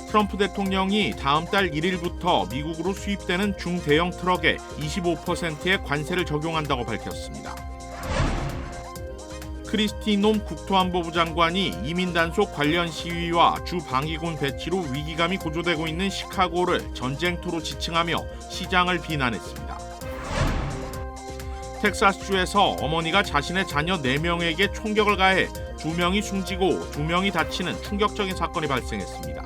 트럼프 대통령이 다음 달 1일부터 미국으로 수입되는 중대형 트럭에 25%의 관세를 적용한다고 밝혔습니다. 크리스티 놈 국토안보부 장관이 이민 단속 관련 시위와 주 방위군 배치로 위기감이 고조되고 있는 시카고를 전쟁터로 지칭하며 시장을 비난했습니다. 텍사스주에서 어머니가 자신의 자녀 4명에게 총격을 가해 2명이 숨지고 2명이 다치는 충격적인 사건이 발생했습니다.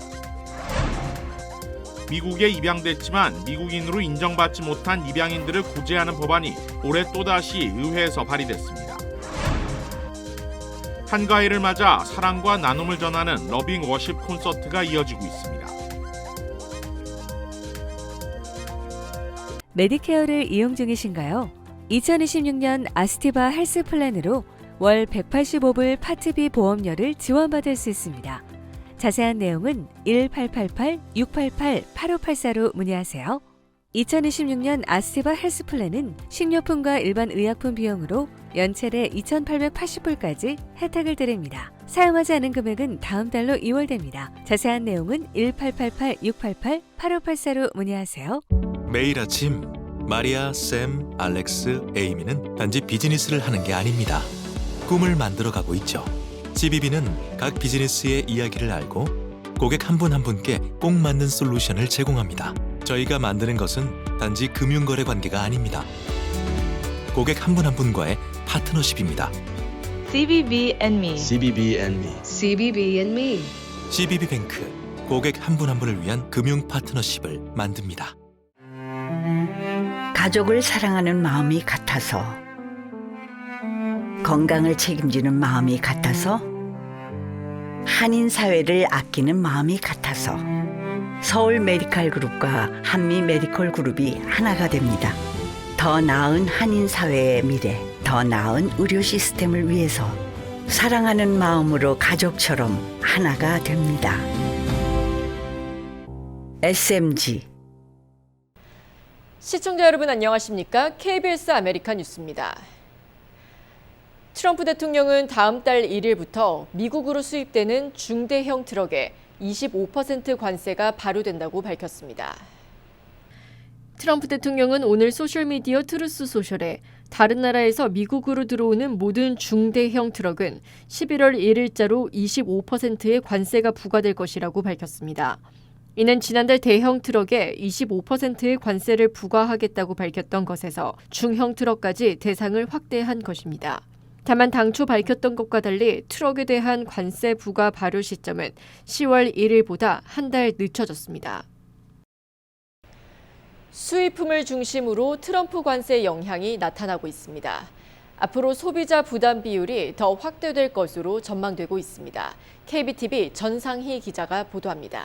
미국에 입양됐지만 미국인으로 인정받지 못한 입양인들을 구제하는 법안이 올해 또다시 의회에서 발의됐습니다. 한가위를 맞아 사랑과 나눔을 전하는 러빙 워십 콘서트가 이어지고 있습니다. 메디케어를 이용 중이신가요? 2026년 아스티바 헬스 플랜으로 월 185불 파트비 보험료를 지원받을 수 있습니다. 자세한 내용은 1888-688-8584로 문의하세요. 2026년 아스티바 헬스 플랜은 식료품과 일반 의약품 비용으로 연체대 2,880불까지 혜택을 드립니다. 사용하지 않은 금액은 다음 달로 2월됩니다. 자세한 내용은 1888-688-8584로 문의하세요. 매일 아침 마리아, 샘, 알렉스, 에이미는 단지 비즈니스를 하는 게 아닙니다. 꿈을 만들어가고 있죠. CBB는 각 비즈니스의 이야기를 알고 고객 한 분 한 분께 꼭 맞는 솔루션을 제공합니다. 저희가 만드는 것은 단지 금융거래 관계가 아닙니다. 고객 한 분 한 분과의 파트너십입니다. CBB and me. CBB and me. CBB and me. CBB뱅크, 고객 한 분 한 분을 위한 금융 파트너십을 만듭니다. 가족을 사랑하는 마음이 같아서, 건강을 책임지는 마음이 같아서, 한인 사회를 아끼는 마음이 같아서 서울 메디칼 그룹과 한미 메디컬 그룹이 하나가 됩니다. 더 나은 한인 사회의 미래, 더 나은 의료 시스템을 위해서 사랑하는 마음으로 가족처럼 하나가 됩니다. SMG. 시청자 여러분 안녕하십니까? KBS 아메리카 뉴스입니다. 트럼프 대통령은 다음 달 1일부터 미국으로 수입되는 중대형 트럭에 25% 관세가 발효된다고 밝혔습니다. 트럼프 대통령은 오늘 소셜미디어 트루스 소셜에 다른 나라에서 미국으로 들어오는 모든 중대형 트럭은 11월 1일자로 25%의 관세가 부과될 것이라고 밝혔습니다. 이는 지난달 대형 트럭에 25%의 관세를 부과하겠다고 밝혔던 것에서 중형 트럭까지 대상을 확대한 것입니다. 다만 당초 밝혔던 것과 달리 트럭에 대한 관세 부과 발효 시점은 10월 1일보다 한 달 늦춰졌습니다. 수입품을 중심으로 트럼프 관세 영향이 나타나고 있습니다. 앞으로 소비자 부담 비율이 더 확대될 것으로 전망되고 있습니다. KBTV 전상희 기자가 보도합니다.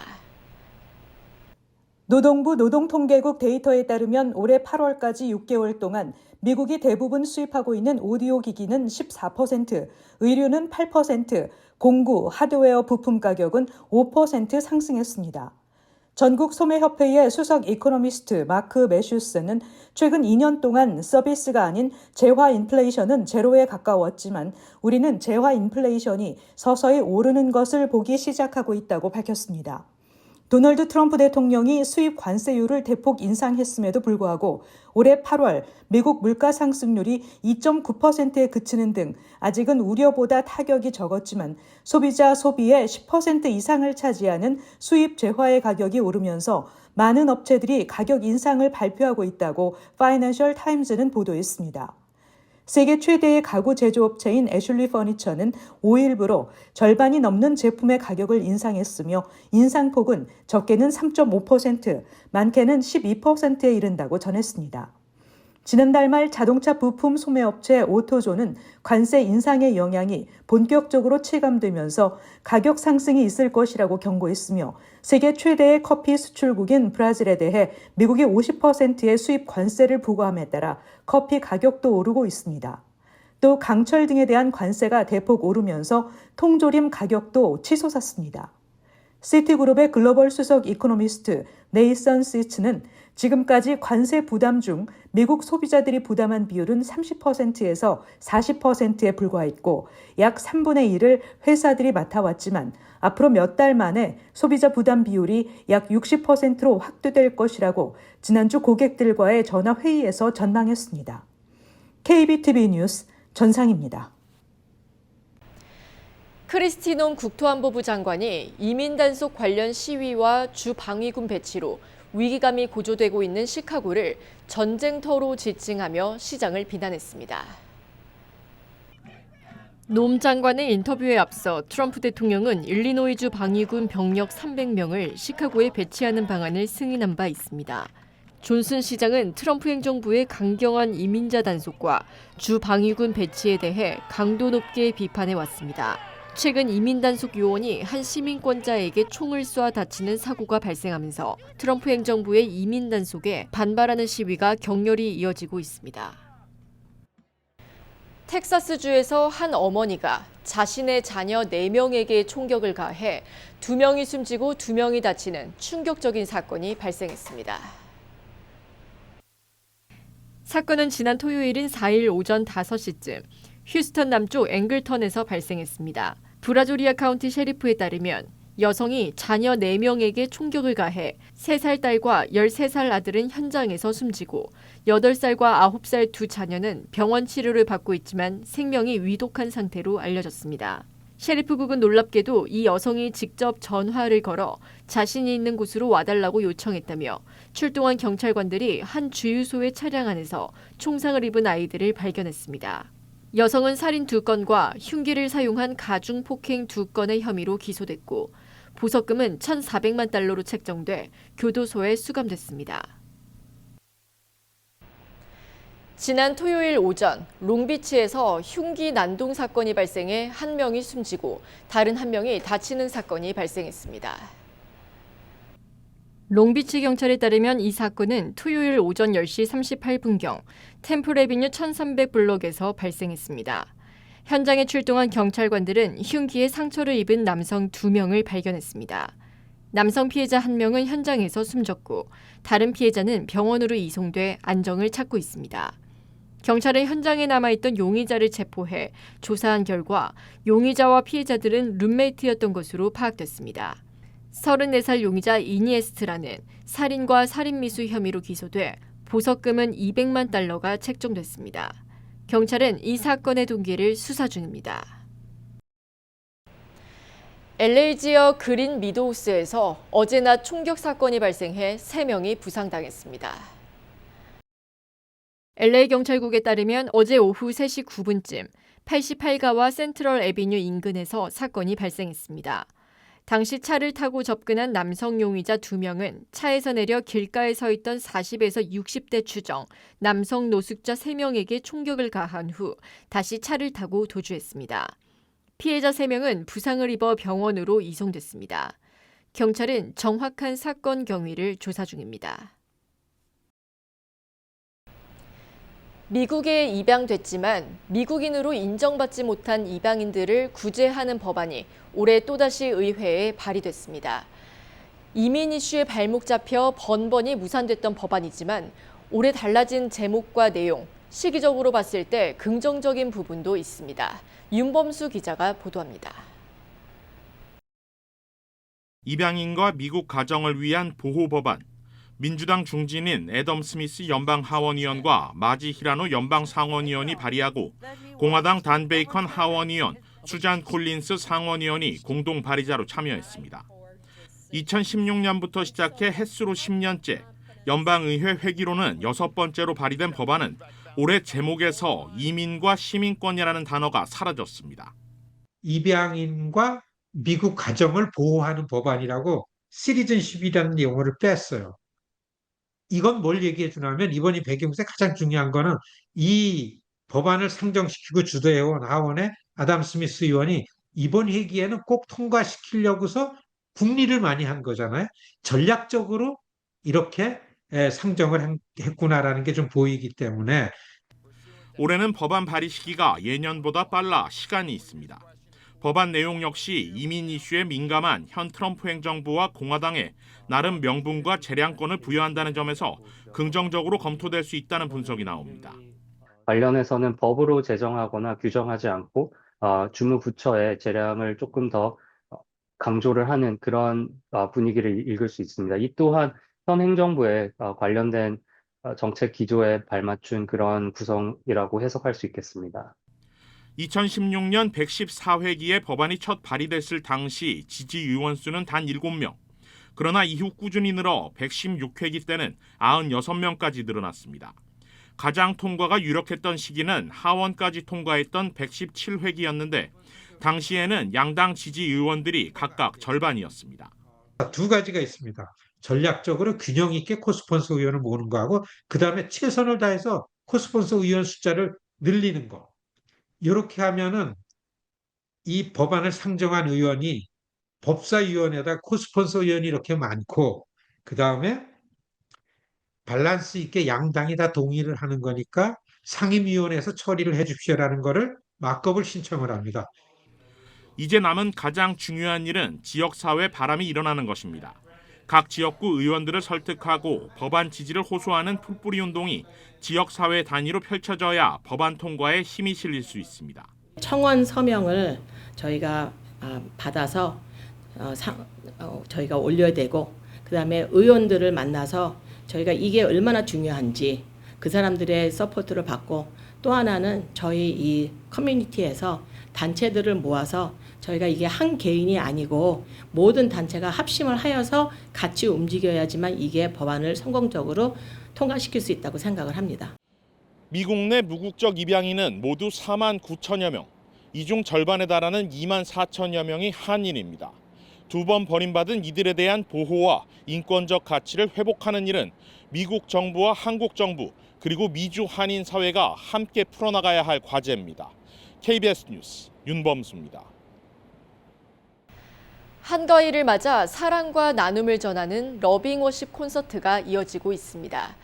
노동부 노동통계국 데이터에 따르면 올해 8월까지 6개월 동안 미국이 대부분 수입하고 있는 오디오 기기는 14%, 의류는 8%, 공구, 하드웨어 부품 가격은 5% 상승했습니다. 전국 소매협회의 수석 이코노미스트 마크 매슈스는 최근 2년 동안 서비스가 아닌 재화 인플레이션은 제로에 가까웠지만 우리는 재화 인플레이션이 서서히 오르는 것을 보기 시작하고 있다고 밝혔습니다. 도널드 트럼프 대통령이 수입 관세율을 대폭 인상했음에도 불구하고 올해 8월 미국 물가 상승률이 2.9%에 그치는 등 아직은 우려보다 타격이 적었지만 소비자 소비의 10% 이상을 차지하는 수입 재화의 가격이 오르면서 많은 업체들이 가격 인상을 발표하고 있다고 파이낸셜 타임즈는 보도했습니다. 세계 최대의 가구 제조업체인 애슐리 퍼니처는 5일부로 절반이 넘는 제품의 가격을 인상했으며 인상폭은 적게는 3.5%, 많게는 12%에 이른다고 전했습니다. 지난달 말 자동차 부품 소매업체 오토조는 관세 인상의 영향이 본격적으로 체감되면서 가격 상승이 있을 것이라고 경고했으며 세계 최대의 커피 수출국인 브라질에 대해 미국이 50%의 수입 관세를 부과함에 따라 커피 가격도 오르고 있습니다. 또 강철 등에 대한 관세가 대폭 오르면서 통조림 가격도 치솟았습니다. 시티그룹의 글로벌 수석 이코노미스트 네이선 시츠는 지금까지 관세 부담 중 미국 소비자들이 부담한 비율은 30%에서 40%에 불과했고 약 3분의 1을 회사들이 맡아왔지만 앞으로 몇 달 만에 소비자 부담 비율이 약 60%로 확대될 것이라고 지난주 고객들과의 전화 회의에서 전망했습니다. KBTV 뉴스 전상입니다. 크리스티 놈 국토안보부 장관이 이민 단속 관련 시위와 주 방위군 배치로 위기감이 고조되고 있는 시카고를 전쟁터로 지칭하며 시장을 비난했습니다. 놈 장관의 인터뷰에 앞서 트럼프 대통령은 일리노이주 방위군 병력 300명을 시카고에 배치하는 방안을 승인한 바 있습니다. 존슨 시장은 트럼프 행정부의 강경한 이민자 단속과 주 방위군 배치에 대해 강도 높게 비판해 왔습니다. 최근 이민 단속 요원이 한 시민권자에게 총을 쏴 다치는 사고가 발생하면서 트럼프 행정부의 이민 단속에 반발하는 시위가 격렬히 이어지고 있습니다. 텍사스주에서 한 어머니가 자신의 자녀 4명에게 총격을 가해 2명이 숨지고 2명이 다치는 충격적인 사건이 발생했습니다. 사건은 지난 토요일인 4일 오전 5시쯤 휴스턴 남쪽 앵글턴에서 발생했습니다. 브라조리아 카운티 셰리프에 따르면 여성이 자녀 4명에게 총격을 가해 3살 딸과 13살 아들은 현장에서 숨지고 8살과 9살 두 자녀는 병원 치료를 받고 있지만 생명이 위독한 상태로 알려졌습니다. 셰리프국은 놀랍게도 이 여성이 직접 전화를 걸어 자신이 있는 곳으로 와달라고 요청했다며 출동한 경찰관들이 한 주유소의 차량 안에서 총상을 입은 아이들을 발견했습니다. 여성은 살인 2건과 흉기를 사용한 가중폭행 2건의 혐의로 기소됐고 보석금은 1,400만 달러로 책정돼 교도소에 수감됐습니다. 지난 토요일 오전 롱비치에서 흉기 난동 사건이 발생해 1명이 숨지고 다른 1명이 다치는 사건이 발생했습니다. 롱비치 경찰에 따르면 이 사건은 토요일 오전 10시 38분경 템플애비뉴 1300블록에서 발생했습니다. 현장에 출동한 경찰관들은 흉기에 상처를 입은 남성 2명을 발견했습니다. 남성 피해자 1명은 현장에서 숨졌고 다른 피해자는 병원으로 이송돼 안정을 찾고 있습니다. 경찰은 현장에 남아있던 용의자를 체포해 조사한 결과 용의자와 피해자들은 룸메이트였던 것으로 파악됐습니다. 34살 용의자 이니에스트라는 살인과 살인미수 혐의로 기소돼 보석금은 200만 달러가 책정됐습니다. 경찰은 이 사건의 동기를 수사 중입니다. LA 지역 그린 미도우스에서 어제 낮 총격 사건이 발생해 3명이 부상당했습니다. LA 경찰국에 따르면 어제 오후 3시 9분쯤 88가와 센트럴 애비뉴 인근에서 사건이 발생했습니다. 당시 차를 타고 접근한 남성 용의자 2명은 차에서 내려 길가에 서 있던 40에서 60대 추정 남성 노숙자 3명에게 총격을 가한 후 다시 차를 타고 도주했습니다. 피해자 3명은 부상을 입어 병원으로 이송됐습니다. 경찰은 정확한 사건 경위를 조사 중입니다. 미국에 입양됐지만 미국인으로 인정받지 못한 이방인들을 구제하는 법안이 올해 또다시 의회에 발의됐습니다. 이민 이슈에 발목 잡혀 번번이 무산됐던 법안이지만 올해 달라진 제목과 내용, 시기적으로 봤을 때 긍정적인 부분도 있습니다. 윤범수 기자가 보도합니다. 입양인과 미국 가정을 위한 보호 법안. 민주당 중진인 애덤 스미스 연방 하원의원과 마지 히라노 연방 상원의원이 발의하고 공화당 단 베이컨 하원의원, 수잔 콜린스 상원의원이 공동 발의자로 참여했습니다. 2016년부터 시작해 횟수로 10년째, 연방의회 회기로는 6번째로 발의된 법안은 올해 제목에서 이민과 시민권이라는 단어가 사라졌습니다. 입양인과 미국 가정을 보호하는 법안이라고 시리즌십이라는 용어를 뺐어요. 이건 뭘 얘기해 주냐면 이번 이 배경에서 가장 중요한 거는 이 법안을 상정시키고 주도해온 하원의 아담 스미스 의원이 이번 회기에는 꼭 통과시키려고서 국리를 많이 한 거잖아요. 전략적으로 이렇게 상정을 했구나라는 게 좀 보이기 때문에 올해는 법안 발의 시기가 예년보다 빨라 시간이 있습니다. 법안 내용 역시 이민 이슈에 민감한 현 트럼프 행정부와 공화당에 나름 명분과 재량권을 부여한다는 점에서 긍정적으로 검토될 수 있다는 분석이 나옵니다. 관련해서는 법으로 제정하거나 규정하지 않고 주무부처의 재량을 조금 더 강조를 하는 그런 분위기를 읽을 수 있습니다. 이 또한 현 행정부의 관련된 정책 기조에 발맞춘 그런 구성이라고 해석할 수 있겠습니다. 2016년 114회기에 법안이 첫 발의됐을 당시 지지 의원 수는 단 7명. 그러나 이후 꾸준히 늘어 116회기 때는 96명까지 늘어났습니다. 가장 통과가 유력했던 시기는 하원까지 통과했던 117회기였는데 당시에는 양당 지지 의원들이 각각 절반이었습니다. 두 가지가 있습니다. 전략적으로 균형 있게 코스폰서 의원을 모으는 거하고 그다음에 최선을 다해서 코스폰서 의원 숫자를 늘리는 거. 이렇게 하면은 이 법안을 상정한 의원이 법사위원회에다 코스폰서 의원이 이렇게 많고 그다음에 밸런스 있게 양당이 다 동의를 하는 거니까 상임위원회에서 처리를 해 주십시오라는 거를 막법을 신청을 합니다. 이제 남은 가장 중요한 일은 지역사회 바람이 일어나는 것입니다. 각 지역구 의원들을 설득하고 법안 지지를 호소하는 풀뿌리 운동이 지역사회 단위로 펼쳐져야 법안 통과에 힘이 실릴 수 있습니다. 청원 서명을 저희가 받아서 저희가 올려야 되고 그다음에 의원들을 만나서 저희가 이게 얼마나 중요한지 그 사람들의 서포트를 받고 또 하나는 저희 이 커뮤니티에서 단체들을 모아서 저희가 이게 한 개인이 아니고 모든 단체가 합심을 하여서 같이 움직여야지만 이게 법안을 성공적으로 통과시킬 수 있다고 생각을 합니다. 미국 내 무국적 입양인은 모두 4만 9천여 명, 이 중 절반에 달하는 2만 4천여 명이 한인입니다. 두 번 버림받은 이들에 대한 보호와 인권적 가치를 회복하는 일은 미국 정부와 한국 정부 그리고 미주 한인 사회가 함께 풀어나가야 할 과제입니다. KBS 뉴스 윤범수입니다. 한가위를 맞아 사랑과 나눔을 전하는 러빙워십 콘서트가 이어지고 있습니다.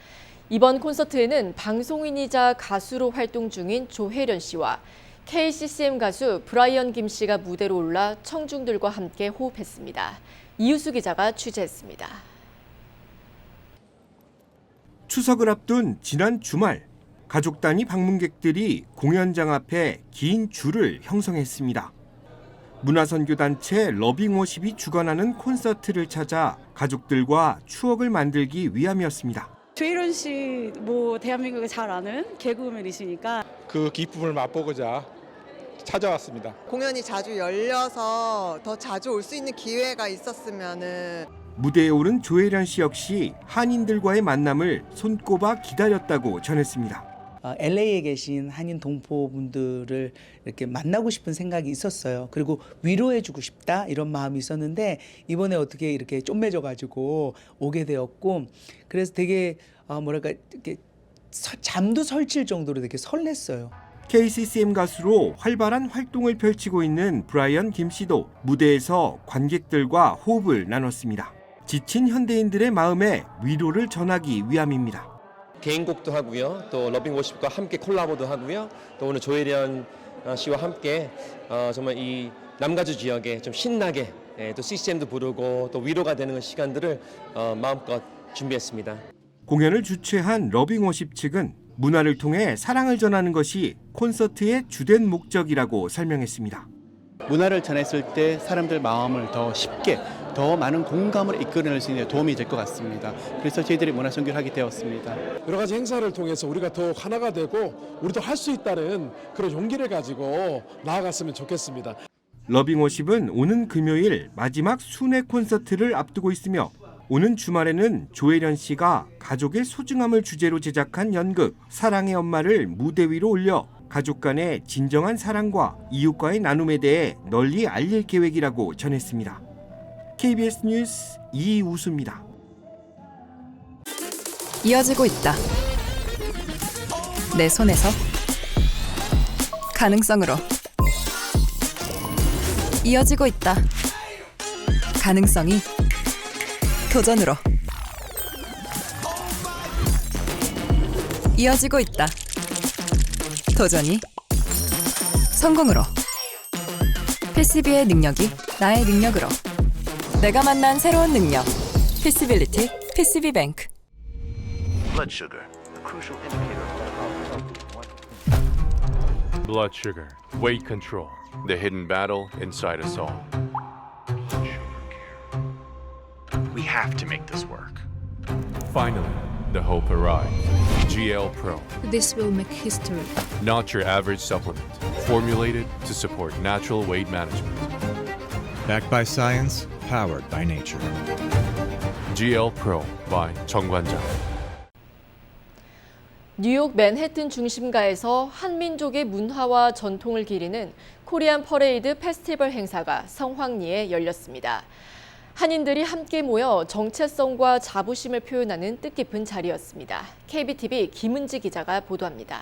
이번 콘서트에는 방송인이자 가수로 활동 중인 조혜련 씨와 KCCM 가수 브라이언 김 씨가 무대로 올라 청중들과 함께 호흡했습니다. 이유수 기자가 취재했습니다. 추석을 앞둔 지난 주말, 가족 단위 방문객들이 공연장 앞에 긴 줄을 형성했습니다. 문화선교단체 러빙워십이 주관하는 콘서트를 찾아 가족들과 추억을 만들기 위함이었습니다. 조혜련 씨 대한민국에 잘 아는 개그우먼이시니까 그 기쁨을 맛보고자 찾아왔습니다. 공연이 자주 열려서 더 자주 올 수 있는 기회가 있었으면은. 무대에 오른 조혜련 씨 역시 한인들과의 만남을 손꼽아 기다렸다고 전했습니다. LA에 계신 한인 동포분들을 이렇게 만나고 싶은 생각이 있었어요. 그리고 위로해주고 싶다 이런 마음이 있었는데 이번에 어떻게 이렇게 좀매져가지고 오게 되었고 그래서 되게 이렇게 잠도 설칠 정도로 되게 설렜어요. KCCM 가수로 활발한 활동을 펼치고 있는 브라이언 김 씨도 무대에서 관객들과 호흡을 나눴습니다. 지친 현대인들의 마음에 위로를 전하기 위함입니다. 개인곡도 하고요. 또 러빙워십과 함께 콜라보도 하고요. 또 오늘 조혜련 씨와 함께 정말 이 남가주 지역에 좀 신나게 또 CCM도 부르고 또 위로가 되는 시간들을 마음껏 준비했습니다. 공연을 주최한 러빙워십 측은 문화를 통해 사랑을 전하는 것이 콘서트의 주된 목적이라고 설명했습니다. 문화를 전했을 때 사람들 마음을 더 쉽게 더 많은 공감을 이끌어낼 수 있는 도움이 될 것 같습니다. 그래서 저희들이 문화선교를 하게 되었습니다. 여러 가지 행사를 통해서 우리가 더 하나가 되고 우리도 할 수 있다는 그런 용기를 가지고 나아갔으면 좋겠습니다. 러빙워십은 오는 금요일 마지막 순회 콘서트를 앞두고 있으며 오는 주말에는 조혜련 씨가 가족의 소중함을 주제로 제작한 연극 사랑의 엄마를 무대 위로 올려 가족 간의 진정한 사랑과 이웃과의 나눔에 대해 널리 알릴 계획이라고 전했습니다. KBS 뉴스 이우수입니다. 이어지고 있다. 내 손에서 가능성으로 이어지고 있다. 가능성이 도전으로 이어지고 있다. 도전이 성공으로 PCB의 능력이 나의 능력으로. 내가 만난 새로운 능력. PC빌리티 PCB뱅크. Blood sugar, a crucial indicator of Blood sugar, weight control, the hidden battle inside us all. We have to make this work. Finally, the hope arrives. GL Pro, This will make history. not your average supplement, formulated to support natural weight management. Backed by science, powered by nature. GL Pro by 정관장. 뉴욕 맨해튼 중심가에서 한민족의 문화와 전통을 기리는 코리안 퍼레이드 페스티벌 행사가 성황리에 열렸습니다. 한인들이 함께 모여 정체성과 자부심을 표현하는 뜻깊은 자리였습니다. KBTV 김은지 기자가 보도합니다.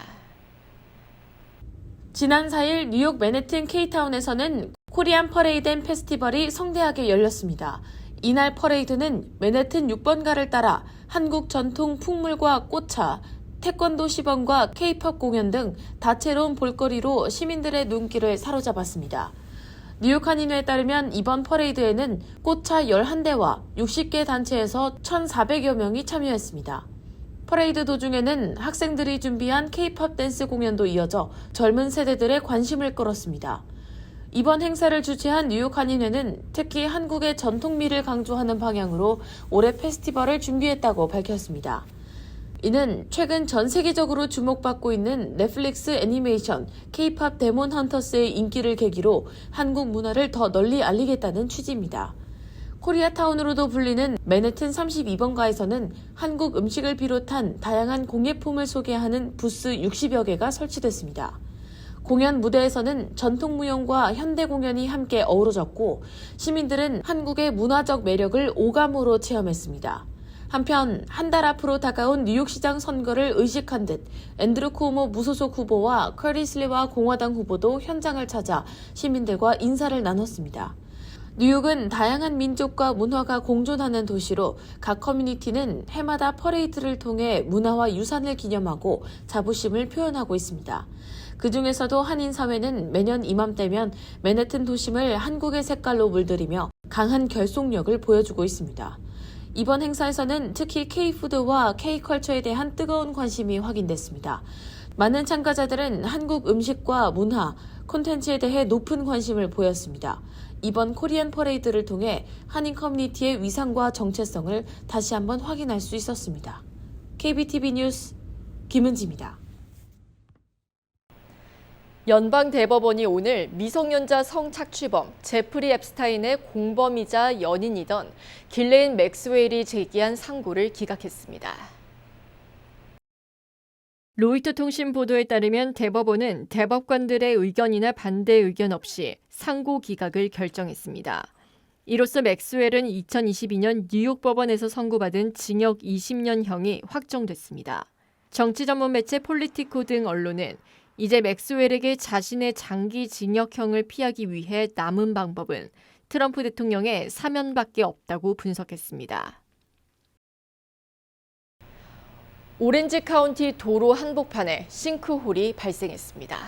지난 4일 뉴욕 맨해튼 K타운에서는 코리안 퍼레이드 앤 페스티벌이 성대하게 열렸습니다. 이날 퍼레이드는 맨해튼 6번가를 따라 한국 전통 풍물과 꽃차, 태권도 시범과 K-팝 공연 등 다채로운 볼거리로 시민들의 눈길을 사로잡았습니다. 뉴욕 한인회에 따르면 이번 퍼레이드에는 꽃차 11대와 60개 단체에서 1,400여 명이 참여했습니다. 퍼레이드 도중에는 학생들이 준비한 K-팝 댄스 공연도 이어져 젊은 세대들의 관심을 끌었습니다. 이번 행사를 주최한 뉴욕 한인회는 특히 한국의 전통미를 강조하는 방향으로 올해 페스티벌을 준비했다고 밝혔습니다. 이는 최근 전 세계적으로 주목받고 있는 넷플릭스 애니메이션 K-팝 데몬 헌터스의 인기를 계기로 한국 문화를 더 널리 알리겠다는 취지입니다. 코리아타운으로도 불리는 맨해튼 32번가에서는 한국 음식을 비롯한 다양한 공예품을 소개하는 부스 60여 개가 설치됐습니다. 공연 무대에서는 전통무용과 현대 공연이 함께 어우러졌고 시민들은 한국의 문화적 매력을 오감으로 체험했습니다. 한편 한 달 앞으로 다가온 뉴욕시장 선거를 의식한 듯 앤드루 쿠오모 무소속 후보와 커리스 리와 공화당 후보도 현장을 찾아 시민들과 인사를 나눴습니다. 뉴욕은 다양한 민족과 문화가 공존하는 도시로 각 커뮤니티는 해마다 퍼레이드를 통해 문화와 유산을 기념하고 자부심을 표현하고 있습니다. 그중에서도 한인사회는 매년 이맘때면 맨해튼 도심을 한국의 색깔로 물들이며 강한 결속력을 보여주고 있습니다. 이번 행사에서는 특히 K푸드와 K컬처에 대한 뜨거운 관심이 확인됐습니다. 많은 참가자들은 한국 음식과 문화, 콘텐츠에 대해 높은 관심을 보였습니다. 이번 코리안 퍼레이드를 통해 한인 커뮤니티의 위상과 정체성을 다시 한번 확인할 수 있었습니다. KBTV 뉴스 김은지입니다. 연방대법원이 오늘 미성년자 성착취범 제프리 앱스타인의 공범이자 연인이던 길레인 맥스웰이 제기한 상고를 기각했습니다. 로이터 통신 보도에 따르면 대법원은 대법관들의 의견이나 반대 의견 없이 상고 기각을 결정했습니다. 이로써 맥스웰은 2022년 뉴욕 법원에서 선고받은 징역 20년형이 확정됐습니다. 정치 전문 매체 폴리티코 등 언론은 이제 맥스웰에게 자신의 장기 징역형을 피하기 위해 남은 방법은 트럼프 대통령의 사면밖에 없다고 분석했습니다. 오렌지 카운티 도로 한복판에 싱크홀이 발생했습니다.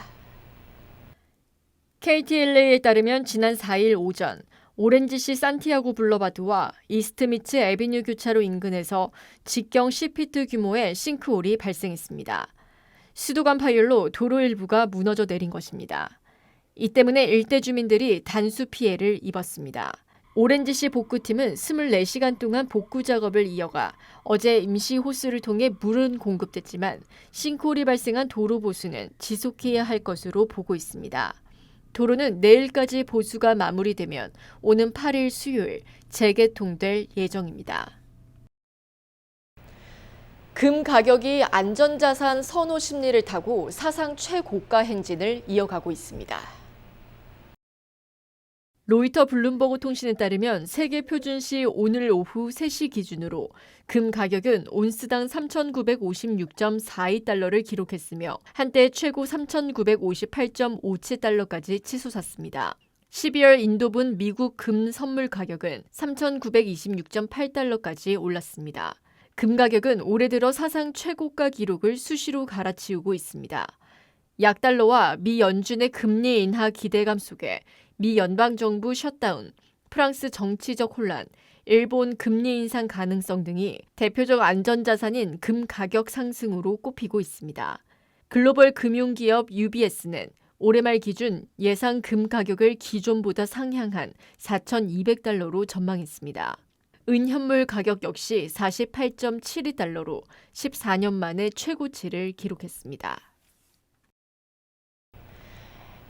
KTLA에 따르면 지난 4일 오전 오렌지시 산티아고 블러바드와 이스트미츠 애비뉴 교차로 인근에서 직경 10피트 규모의 싱크홀이 발생했습니다. 수도관 파열로 도로 일부가 무너져 내린 것입니다. 이 때문에 일대 주민들이 단수 피해를 입었습니다. 오렌지시 복구팀은 24시간 동안 복구 작업을 이어가 어제 임시 호스를 통해 물은 공급됐지만 싱크홀이 발생한 도로 보수는 지속해야 할 것으로 보고 있습니다. 도로는 내일까지 보수가 마무리되면 오는 8일 수요일 재개통될 예정입니다. 금 가격이 안전자산 선호 심리를 타고 사상 최고가 행진을 이어가고 있습니다. 로이터 블룸버그 통신에 따르면 세계 표준시 오늘 오후 3시 기준으로 금 가격은 온스당 3,956.42달러를 기록했으며 한때 최고 3,958.57달러까지 치솟았습니다. 12월 인도분 미국 금 선물 가격은 3,926.8달러까지 올랐습니다. 금 가격은 올해 들어 사상 최고가 기록을 수시로 갈아치우고 있습니다. 약달러와 미 연준의 금리 인하 기대감 속에 미 연방정부 셧다운, 프랑스 정치적 혼란, 일본 금리 인상 가능성 등이 대표적 안전자산인 금 가격 상승으로 꼽히고 있습니다. 글로벌 금융기업 UBS는 올해 말 기준 예상 금 가격을 기존보다 상향한 4,200달러로 전망했습니다. 은현물 가격 역시 48.72달러로 14년 만에 최고치를 기록했습니다.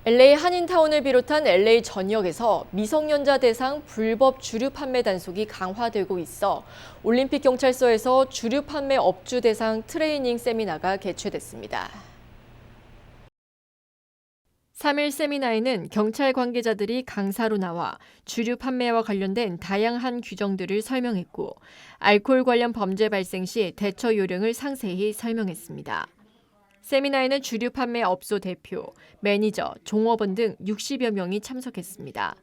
LA 한인타운을 비롯한 LA 전역에서 미성년자 대상 불법 주류 판매 단속이 강화되고 있어 올림픽 경찰서에서 주류 판매 업주 대상 트레이닝 세미나가 개최됐습니다. 3일 세미나에는 경찰 관계자들이 강사로 나와 주류 판매와 관련된 다양한 규정들을 설명했고 알코올 관련 범죄 발생 시 대처 요령을 상세히 설명했습니다. 세미나에는 주류 판매 업소 대표, 매니저, 종업원 등 60여 명이 참석했습니다.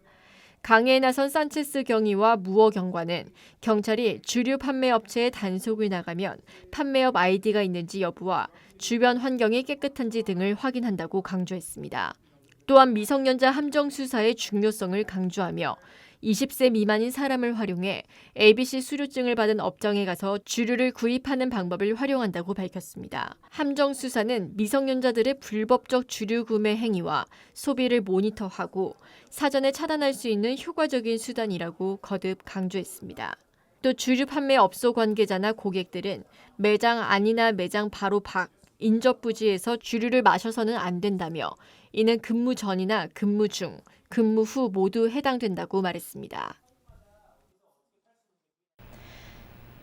강의에 나선 산체스 경위와 무어 경관은 경찰이 주류 판매 업체에 단속을 나가면 판매업 아이디가 있는지 여부와 주변 환경이 깨끗한지 등을 확인한다고 강조했습니다. 또한 미성년자 함정 수사의 중요성을 강조하며 20세 미만인 사람을 활용해 ABC 수료증을 받은 업장에 가서 주류를 구입하는 방법을 활용한다고 밝혔습니다. 함정 수사는 미성년자들의 불법적 주류 구매 행위와 소비를 모니터하고 사전에 차단할 수 있는 효과적인 수단이라고 거듭 강조했습니다. 또 주류 판매 업소 관계자나 고객들은 매장 안이나 매장 바로 밖, 인접 부지에서 주류를 마셔서는 안 된다며 이는 근무 전이나 근무 중, 근무 후 모두 해당된다고 말했습니다.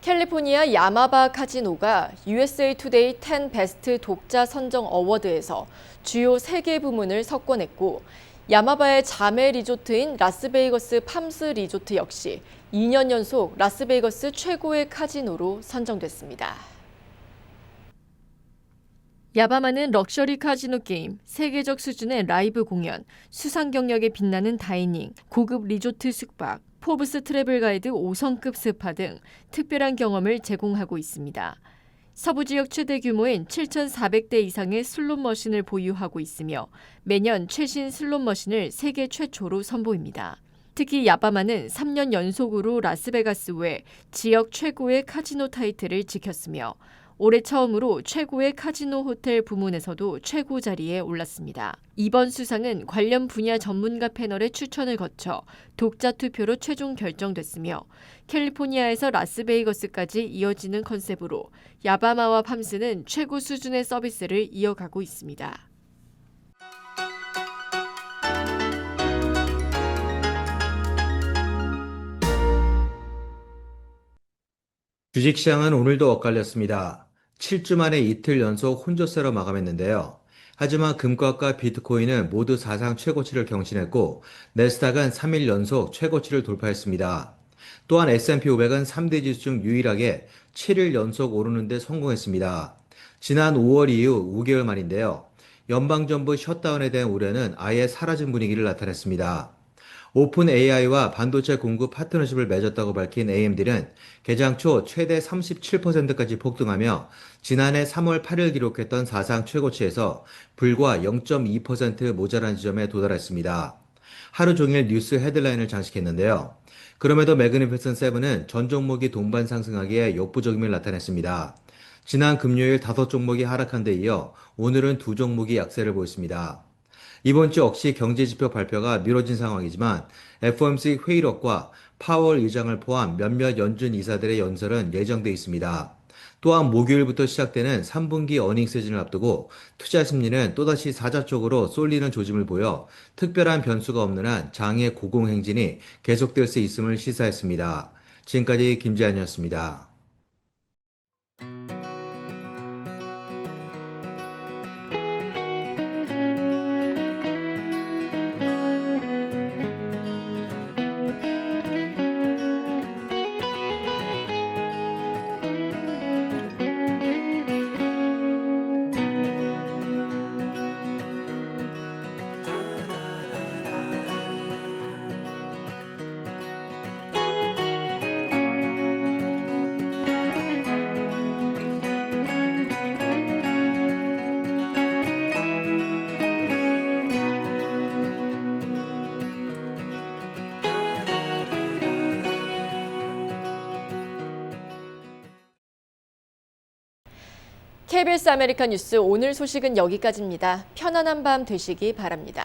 캘리포니아 야마바 카지노가 USA Today 10 베스트 독자 선정 어워드에서 주요 3개 부문을 석권했고 야마바의 자매 리조트인 라스베이거스 팜스 리조트 역시 2년 연속 라스베이거스 최고의 카지노로 선정됐습니다. 야바마는 럭셔리 카지노 게임, 세계적 수준의 라이브 공연, 수상 경력에 빛나는 다이닝, 고급 리조트 숙박, 포브스 트래블 가이드 5성급 스파 등 특별한 경험을 제공하고 있습니다. 서부 지역 최대 규모인 7,400대 이상의 슬롯 머신을 보유하고 있으며 매년 최신 슬롯 머신을 세계 최초로 선보입니다. 특히 야바마는 3년 연속으로 라스베가스 외 지역 최고의 카지노 타이틀을 지켰으며 올해 처음으로 최고의 카지노 호텔 부문에서도 최고 자리에 올랐습니다. 이번 수상은 관련 분야 전문가 패널의 추천을 거쳐 독자 투표로 최종 결정됐으며 캘리포니아에서 라스베이거스까지 이어지는 컨셉으로 야바마와 팜스는 최고 수준의 서비스를 이어가고 있습니다. 주식시장은 오늘도 엇갈렸습니다. 7주 만에 이틀 연속 혼조세로 마감했는데요. 하지만 금값과 비트코인은 모두 사상 최고치를 경신했고 내스닥은 3일 연속 최고치를 돌파했습니다. 또한 S&P 500은 3대 지수 중 유일하게 7일 연속 오르는 데 성공했습니다. 지난 5월 이후 5개월 만인데요. 연방정부 셧다운에 대한 우려는 아예 사라진 분위기를 나타냈습니다. 오픈 AI와 반도체 공급 파트너십을 맺었다고 밝힌 AMD는 개장 초 최대 37%까지 폭등하며 지난해 3월 8일 기록했던 사상 최고치에서 불과 0.2% 모자란 지점에 도달했습니다. 하루 종일 뉴스 헤드라인을 장식했는데요. 그럼에도 매그니피센트 세븐은 전 종목이 동반 상승하기에 역부족임을 나타냈습니다. 지난 금요일 5종목이 하락한 데 이어 오늘은 2종목이 약세를 보였습니다. 이번 주 역시 경제지표 발표가 미뤄진 상황이지만 FOMC 회의록과 파월 의장을 포함 몇몇 연준 이사들의 연설은 예정돼 있습니다. 또한 목요일부터 시작되는 3분기 어닝 시즌을 앞두고 투자 심리는 또다시 사자 쪽으로 쏠리는 조짐을 보여 특별한 변수가 없는 한 장의 고공행진이 계속될 수 있음을 시사했습니다. 지금까지 김재한이었습니다. KBS 아메리카 뉴스 오늘 소식은 여기까지입니다. 편안한 밤 되시기 바랍니다.